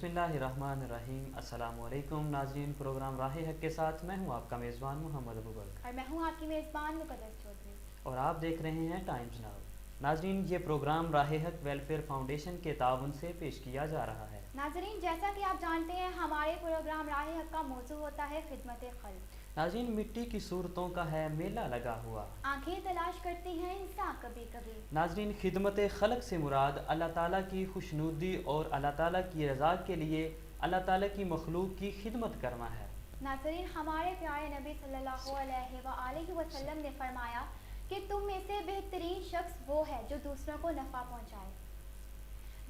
बिस्मिल्लाहिर्रहमानिर्रहीम। अस्सलामुअलैकुम नाज़रीन, प्रोग्राम राह हक के साथ मैं हूं आपका मेज़बान मोहम्मद अबू बकर और मैं हूँ आपकी मेज़बान मुक़द्दस चौधरी। और आप देख रहे हैं टाइम्स नाउ। नाज़रीन, ये प्रोग्राम राह हक वेलफेयर फाउंडेशन के ताउन से पेश किया जा रहा है। नाज़रीन, जैसा कि आप जानते हैं, हमारे प्रोग्राम राह हक का मौजू होता है खिदमत खल्क़। नाज़रीन, मिट्टी की सूरतों का है मेला लगा हुआ, आंखें तलाश करती हैं इंसान कभी कभी। नाज़रीन, खिदमत खल्क़ से मुराद अल्लाह ताला की खुशनुदी और अल्लाह ताला की रज़ा के लिए अल्लाह ताला की मखलूक की खिदमत करना है। नाज़रीन, हमारे प्यारे नबी सल्लल्लाहु अलैहि वसल्लम ने फरमाया कि तुम में से बेहतरीन शख्स वो है जो दूसरों को नफ़ा पहुँचाए।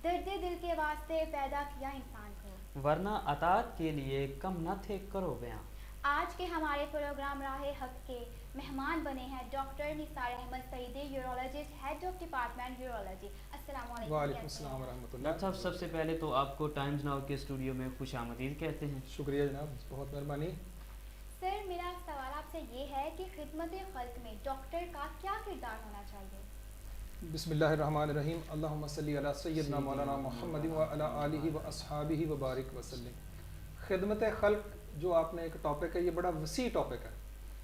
दर्द दिल के वास्ते पैदा किया इंसान को, वरना अतात के लिए कम न थे करो बयां। आज के हमारे प्रोग्राम राह हक के मेहमान बने हैं doctor Nisar Ahmed Saeedi, urologist, head of department urology. अस्सलाम वालेकुम। वालेकुम अस्सलाम व रहमतुल्लाह। डॉक्टर साहब, सबसे पहले तो आपको टाइम्स नाउ के स्टूडियो में खुश आमदीद कहते हैं। शुक्रिया जनाब, बहुत मेहरबानी। सर, मेरा सवाल आपसे ये है कि खिदमत खल्क़ में डॉक्टर का क्या किरदार होना चाहिए? बिस्मिल्लाहिर्रहमानिर्रहीम। अल्लाहुम्मा सल्ली अला सय्यिदना मौलाना मुहम्मद व अला आलिहि व अस्हाबिहि व बारिक वसल्लम। खिदमत खल्क़ जो आपने एक टॉपिक है, ये बड़ा वसी टॉपिक है।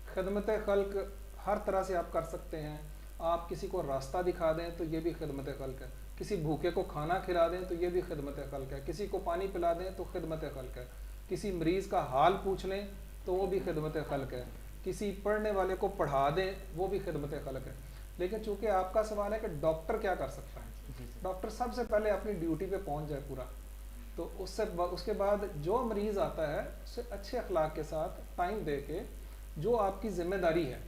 खिदमत खल्क़ हर तरह से आप कर सकते हैं। आप किसी को रास्ता दिखा दें तो ये भी खिदमत खल्क़ है, किसी भूखे को खाना खिला दें तो ये भी खिदमत खल्क़ है, किसी को पानी पिला दें तो खिदमत खल्क़ है, किसी मरीज़ का हाल पूछ लें तो वो भी खिदमत खल्क़ है, किसी पढ़ने वाले को पढ़ा दें वो भी खिदमत खल्क़ है। लेकिन चूँकि आपका सवाल है कि डॉक्टर क्या कर सकता है, डॉक्टर सबसे पहले अपनी ड्यूटी पे पहुंच जाए पूरा, तो उसके बाद जो मरीज़ आता है उसे अच्छे अखलाक के साथ टाइम दे के जो आपकी ज़िम्मेदारी है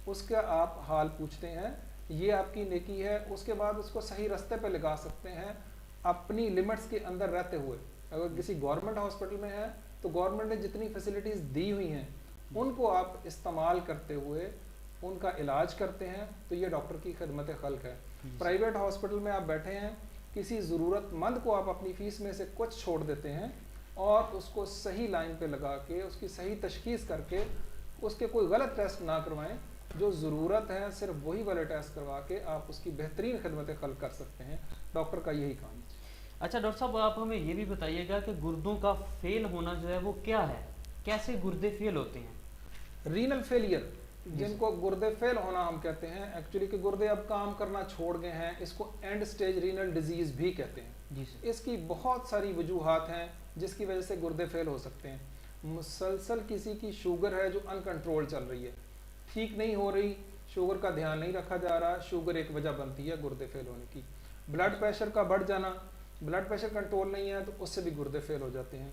उसका आप हाल पूछते हैं, ये आपकी नेकी है। उसके बाद उसको सही रास्ते पे लगा सकते हैं अपनी लिमिट्स के अंदर रहते हुए। अगर किसी गवर्नमेंट हॉस्पिटल में है तो गवर्नमेंट ने जितनी फैसिलिटीज़ दी हुई हैं उनको आप इस्तेमाल करते हुए उनका इलाज करते हैं, तो ये डॉक्टर की खिदमत खल्क़ है। प्राइवेट हॉस्पिटल में आप बैठे हैं, किसी ज़रूरतमंद को आप अपनी फ़ीस में से कुछ छोड़ देते हैं और उसको सही लाइन पे लगा के उसकी सही तशख़ीस करके उसके कोई गलत टेस्ट ना करवाएं, जो ज़रूरत है सिर्फ वही वाले टेस्ट करवा के आप उसकी बेहतरीन खिदमत खल्क़ कर सकते हैं। डॉक्टर का यही काम है। अच्छा डॉक्टर साहब, आप हमें ये भी बताइएगा कि गुर्दों का फेल होना जो है वो क्या है, कैसे गुर्दे फेल होते हैं? रीनल फेलियर, जिनको गुर्दे फेल होना हम कहते हैं, एक्चुअली कि गुर्दे अब काम करना छोड़ गए हैं, इसको एंड स्टेज रीनल डिजीज़ भी कहते हैं। जी सर। इसकी बहुत सारी वजूहात हैं जिसकी वजह से गुर्दे फेल हो सकते हैं। मुसलसल किसी की शुगर है जो अनकंट्रोल चल रही है, ठीक नहीं हो रही, शुगर का ध्यान नहीं रखा जा रहा, शुगर एक वजह बनती है गुर्दे फेल होने की। ब्लड प्रेशर का बढ़ जाना, ब्लड प्रेशर कंट्रोल नहीं है तो उससे भी गुर्दे फेल हो जाते हैं।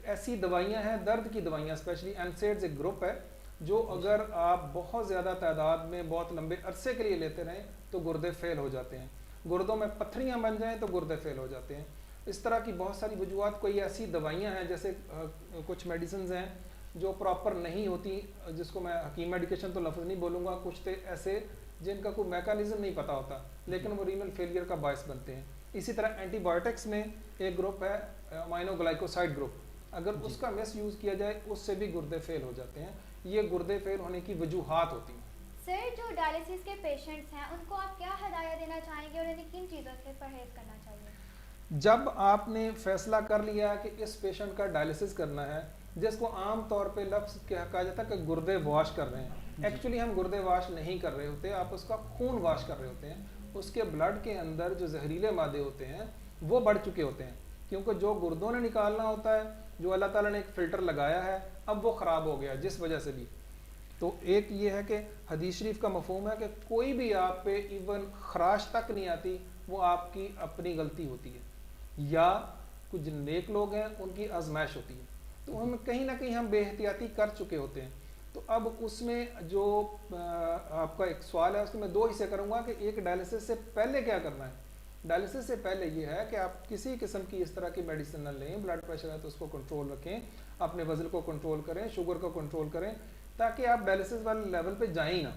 ऐसी दवाइयाँ हैं, दर्द की दवाइयाँ, स्पेशली एनसेड्स एक ग्रुप है जो अगर आप बहुत ज़्यादा तादाद में बहुत लंबे अरसे के लिए लेते रहें तो गुर्दे फेल हो जाते हैं। गुर्दों में पत्थरियाँ बन जाएं तो गुर्दे फेल हो जाते हैं। इस तरह की बहुत सारी वजूहत, कोई ऐसी दवाइयाँ हैं जैसे कुछ मेडिसिन हैं जो प्रॉपर नहीं होती, जिसको मैं हकीम मेडिकेशन तो लफ्ज़ नहीं बोलूँगा, कुछ तो ऐसे जिनका कोई मैकेनिज़्म नहीं पता होता लेकिन वो रीनल फेलियर का बायस बनते हैं। इसी तरह एंटीबायोटिक्स में एक ग्रुप है अमाइनोग्लाइकोसाइड ग्रुप, अगर उसका मिस यूज़ किया जाए उससे भी गुर्दे फेल हो जाते हैं। ये गुर्दे फेल होने की वजूहात होती हैं। सर, जो डायलिसिस के पेशेंट्स हैं उनको आप क्या हदायत देना चाहेंगे और उन्हें किन चीज़ों से परहेज़ करना चाहिए? जब आपने फैसला कर लिया कि इस पेशेंट का डायलिसिस करना है, जिसको आम तौर पे लफ्ज़ क्या कहा जाता है कि गुर्दे वॉश कर रहे हैं, एक्चुअली हम गुर्दे वॉश नहीं कर रहे होते, आप उसका खून वॉश कर रहे होते हैं। उसके ब्लड के अंदर जो जहरीले मादे होते हैं वो बढ़ चुके होते हैं, क्योंकि जो गुर्दों ने निकालना होता है, जो अल्लाह ताला ने एक फ़िल्टर लगाया है, अब वो ख़राब हो गया जिस वजह से भी। तो एक ये है कि हदीस शरीफ का मफ़हूम है कि कोई भी आप पे इवन खराश तक नहीं आती, वो आपकी अपनी गलती होती है या कुछ नेक लोग हैं उनकी आजमाइश होती है। तो हम कहीं ना कहीं हम बेहतियाती कर चुके होते हैं। तो अब उसमें जो आपका एक सवाल है उसको मैं दो हिस्से करूँगा कि एक, डायलिसिस से पहले क्या करना है। डायलिसिस से पहले ये है कि आप किसी किस्म की इस तरह की मेडिसिन न लें। ब्लड प्रेशर है तो उसको कंट्रोल रखें, अपने वज़न को कंट्रोल करें, शुगर को कंट्रोल करें, ताकि आप डायलिसिस वाले लेवल पे जाएं ही ना।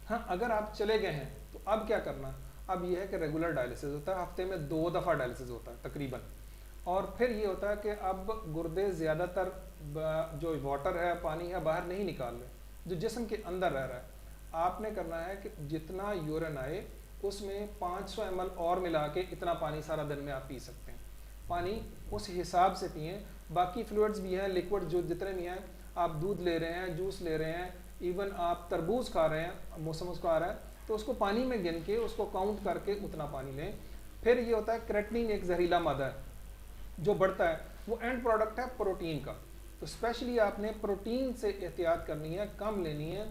हाँ, अगर आप चले गए हैं तो अब क्या करना, अब यह है कि रेगुलर डायलिसिस होता है, हफ्ते में 2 दफ़ा डायलिसिस होता है तकरीबन। और फिर ये होता है कि अब गुर्दे ज़्यादातर जो वाटर है, पानी है, बाहर नहीं निकाल रहे, जो जिस्म के अंदर रह रहा है। आपने करना है कि जितना यूरिन आए उसमें 500 ml और मिला के इतना पानी सारा दिन में आप पी सकते हैं। पानी उस हिसाब से पिएं। बाकी फ्लूइड्स भी हैं, लिक्विड जो जितने भी हैं, आप दूध ले रहे हैं, जूस ले रहे हैं, इवन आप तरबूज खा रहे हैं, मौसम उसका आ रहा है, तो उसको पानी में गिन के उसको काउंट करके उतना पानी लें। फिर ये होता है क्रेटिनिन एक जहरीला मादा है जो बढ़ता है, वो एंड प्रोडक्ट है प्रोटीन का। तो स्पेशली आपने प्रोटीन से एहतियात करनी है, कम लेनी है।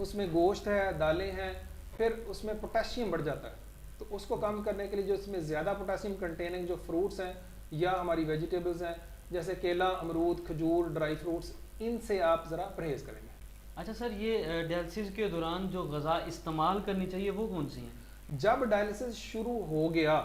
उसमें गोश्त है, दालें हैं, फिर उसमें पोटेशियम बढ़ जाता है, तो उसको कम करने के लिए जो इसमें ज़्यादा पोटेशियम कंटेनिंग जो फ्रूट्स हैं या हमारी वेजिटेबल्स हैं, जैसे केला, अमरूद, खजूर, ड्राई फ्रूट्स, इनसे आप ज़रा परहेज़ करेंगे। अच्छा सर, ये डायलिसिस के दौरान जो ग़िज़ा इस्तेमाल करनी चाहिए वो कौन सी हैं? जब डायलिसिस शुरू हो गया,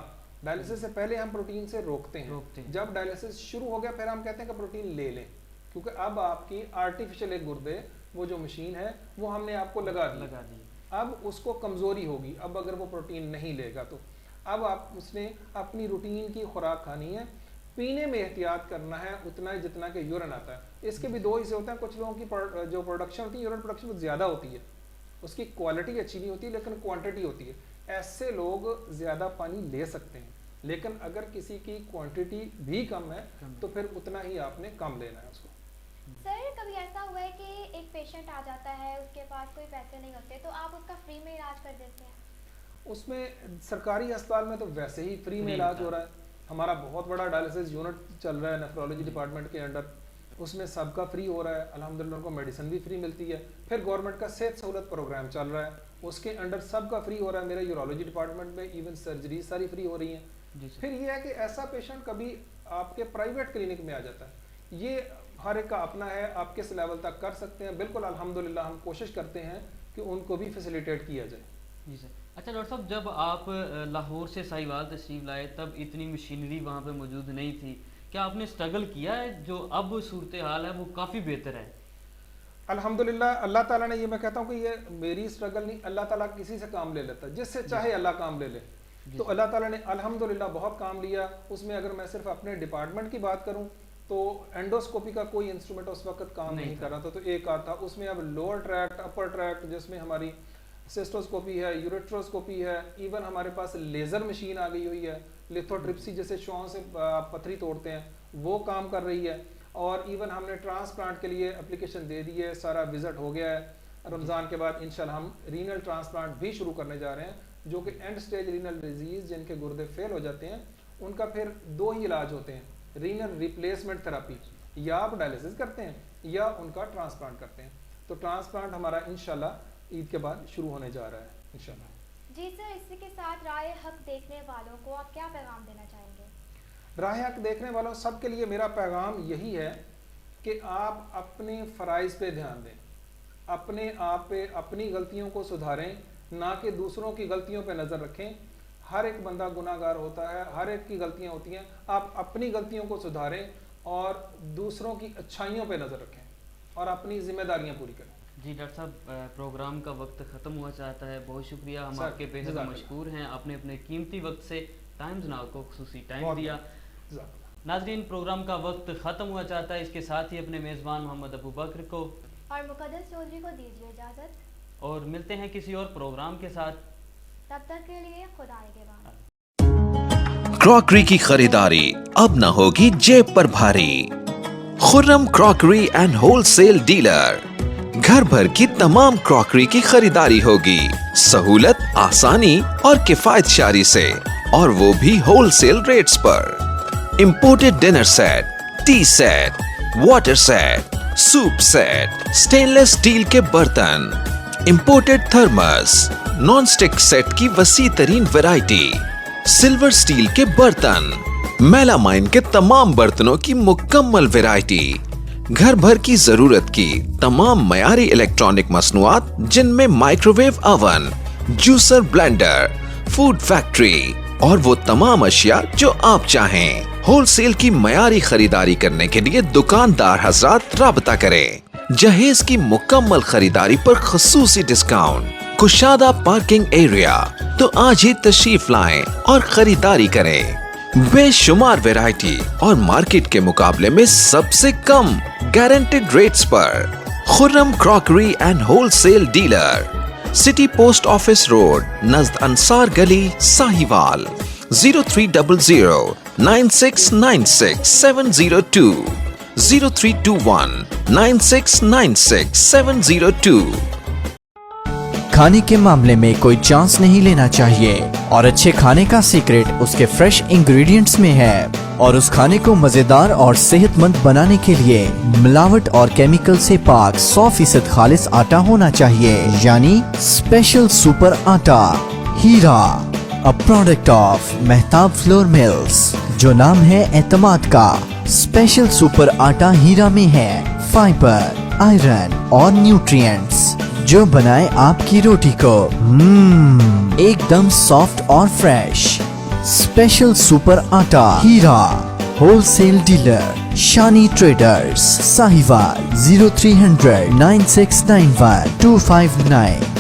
डायलिसिस से पहले हम प्रोटीन से रोकते हैं। जब डायलिसिस शुरू हो गया फिर हम कहते हैं कि प्रोटीन ले लें, क्योंकि अब आपकी आर्टिफिशियल एक गुर्दे, वो जो मशीन है वो हमने आपको लगा दी। अब उसको कमज़ोरी होगी, अब अगर वो प्रोटीन नहीं लेगा तो अब आप उसने अपनी रूटीन की खुराक खानी है। पीने में एहतियात करना है उतना ही जितना कि यूरिन आता है। इसके भी दो हिस्से होते हैं। कुछ लोगों की जो प्रोडक्शन होती है, यूरिन प्रोडक्शन बहुत ज़्यादा होती है, उसकी क्वालिटी अच्छी नहीं होती लेकिन क्वांटिटी होती है। ऐसे लोग ज़्यादा पानी ले सकते हैं, लेकिन अगर किसी की क्वांटिटी भी कम है तो फिर उतना ही आपने कम लेना है उसको। सर कभी ऐसा हुआ है कि एक पेशेंट आ जाता है, उसके पास कोई पैसे नहीं होते, तो आप उसका फ्री में इलाज कर देते हैं? उसमें सरकारी अस्पताल में तो वैसे ही फ्री में इलाज हो रहा है। हमारा बहुत बड़ा डायलिसिस यूनिट चल रहा है नेफ्रोलॉजी डिपार्टमेंट के अंडर, उसमें सबका फ्री हो रहा है। अल्हम्दुलिल्लाह उनको मेडिसिन भी फ्री मिलती है। फिर गवर्नमेंट का सेहत सहूलत प्रोग्राम चल रहा है, उसके अंडर सबका फ्री हो रहा है। मेरे यूरोलॉजी डिपार्टमेंट में इवन सर्जरी सारी फ्री हो रही हैं। फिर ये है कि ऐसा पेशेंट कभी आपके प्राइवेट क्लिनिक में आ जाता है, ये हर एक का अपना है, आप किस लेवल तक कर सकते हैं। बिल्कुल अल्हम्दुलिल्लाह हम कोशिश करते हैं कि उनको भी फैसिलिटेट किया जाए। जी सर। अच्छा डॉक्टर साहब, जब आप लाहौर से साहिवाल तशरीफ़ लाए तब इतनी मशीनरी वहाँ पे मौजूद नहीं थी, क्या आपने स्ट्रगल किया है? जो अब सूरत हाल है वो काफ़ी बेहतर है अल्हम्दुलिल्लाह। अल्लाह ताला ने, ये मैं कहता हूँ कि ये मेरी स्ट्रगल नहीं, अल्लाह ताला किसी से काम ले लेता है, जिससे चाहे अल्लाह काम ले ले। तो अल्लाह ताला ने अल्हम्दुलिल्लाह बहुत काम लिया। उसमें अगर मैं सिर्फ अपने डिपार्टमेंट की बात करूँ तो एंडोस्कोपी का कोई इंस्ट्रूमेंट उस वक्त काम नहीं कर रहा था, तो एक आध था। उसमें अब लोअर ट्रैक्ट, अपर ट्रैक्ट, जिसमें हमारी सिस्टोस्कोपी है, यूरेट्रोस्कोपी है, इवन हमारे पास लेज़र मशीन आ गई हुई है, लिथोट्रिप्सी जैसे शौं से पथरी तोड़ते हैं, वो काम कर रही है। और इवन हमने ट्रांसप्लांट के लिए एप्लीकेशन दे दी है, सारा विजिट हो गया है। रमज़ान के बाद इंशाल्लाह हम रीनल ट्रांसप्लांट भी शुरू करने जा रहे हैं, जो कि एंड स्टेज रीनल डिजीज़, जिनके गुर्दे फेल हो जाते हैं, उनका फिर दो ही इलाज होते हैं, रीनल रिप्लेसमेंट थेरापी, या आप डायलिसिस करते हैं या उनका ट्रांसप्लांट करते हैं। तो ट्रांसप्लांट हमारा इंशाल्लाह ईद के बाद शुरू होने जा रहा है इंशाल्लाह। जी सर, इसी के साथ राय हक देखने वालों को आप क्या पैगाम देना चाहेंगे? राह हक देखने वालों सब के लिए मेरा पैगाम यही है कि आप अपने फ़राइज़ पे ध्यान दें, अपने आप पे अपनी गलतियों को सुधारें, ना कि दूसरों की गलतियों पे नज़र रखें। हर एक बंदा गुनाहगार होता है, हर एक की गलतियां होती हैं। आप अपनी गलतियों को सुधारें और दूसरों की अच्छाइयों पे नज़र रखें और अपनी जिम्मेदारियां पूरी करें। जी डॉक्टर साहब, प्रोग्राम का वक्त ख़त्म हुआ चाहता है, बहुत शुक्रिया, हम आपके बेहद मशकूर हैं। आपने अपने कीमती वक्त से टाइम्स नाउ को खुसूसी टाइम दिया। नाज़रीन, प्रोग्राम का वक्त ख़त्म हुआ चाहता है, इसके साथ ही अपने मेज़बान मोहम्मद अबू बकर को और मुक़द्दस चौधरी को दीजिए इजाज़त, और मिलते हैं किसी और प्रोग्राम के साथ। तब तक के लिए खुदा निगहबान। क्रॉकरी की खरीदारी अब न होगी जेब पर भारी। Khurram crockery and wholesale dealer, घर भर की तमाम क्रॉकरी की खरीदारी होगी सहूलत, आसानी और किफायतशारी से, और वो भी होलसेल रेट्स पर। Imported dinner set, T set, water set, soup set, stainless steel के बर्तन, imported thermos, non stick set की वसी तरीन वैरायटी, सिल्वर स्टील के बर्तन, मेलामाइन के तमाम बर्तनों की मुकम्मल वैरायटी, घर भर की जरूरत की तमाम मयारी इलेक्ट्रॉनिक मसनुआत, जिनमें microwave oven, juicer, blender, food factory और वो तमाम अशिया जो आप चाहें। होलसेल की मयारी खरीदारी करने के लिए दुकानदार हजरात राबता करें। जहेज की मुकम्मल खरीदारी पर खसूसी डिस्काउंट, कुशादा पार्किंग एरिया, तो आज ही तशरीफ लाएं और खरीदारी करें। बेशुमार वैरायटी और मार्केट के मुकाबले में सबसे कम गारंटेड रेट्स पर। Khurram crockery and wholesale dealer, city post office road, नज़द अंसार गली, साहिवाल। 0300 9696 702 0321 9696 702। खाने के मामले में कोई चांस नहीं लेना चाहिए और अच्छे खाने का सीक्रेट उसके फ्रेश इंग्रेडिएंट्स में है। और उस खाने को मजेदार और सेहतमंद बनाने के लिए मिलावट और केमिकल से पाक 100% खालिस आटा होना चाहिए, यानी स्पेशल सुपर आटा Heera, a product of Mehtab flour mills, जो नाम है एतमाद का। स्पेशल सुपर आटा हीरा में है फाइबर, आयरन और न्यूट्रिएंट्स जो बनाए आपकी रोटी को एकदम सॉफ्ट और फ्रेश। स्पेशल सुपर आटा हीरा, होलसेल डीलर शानी ट्रेडर्स, साहिवाल 0300 9691 259।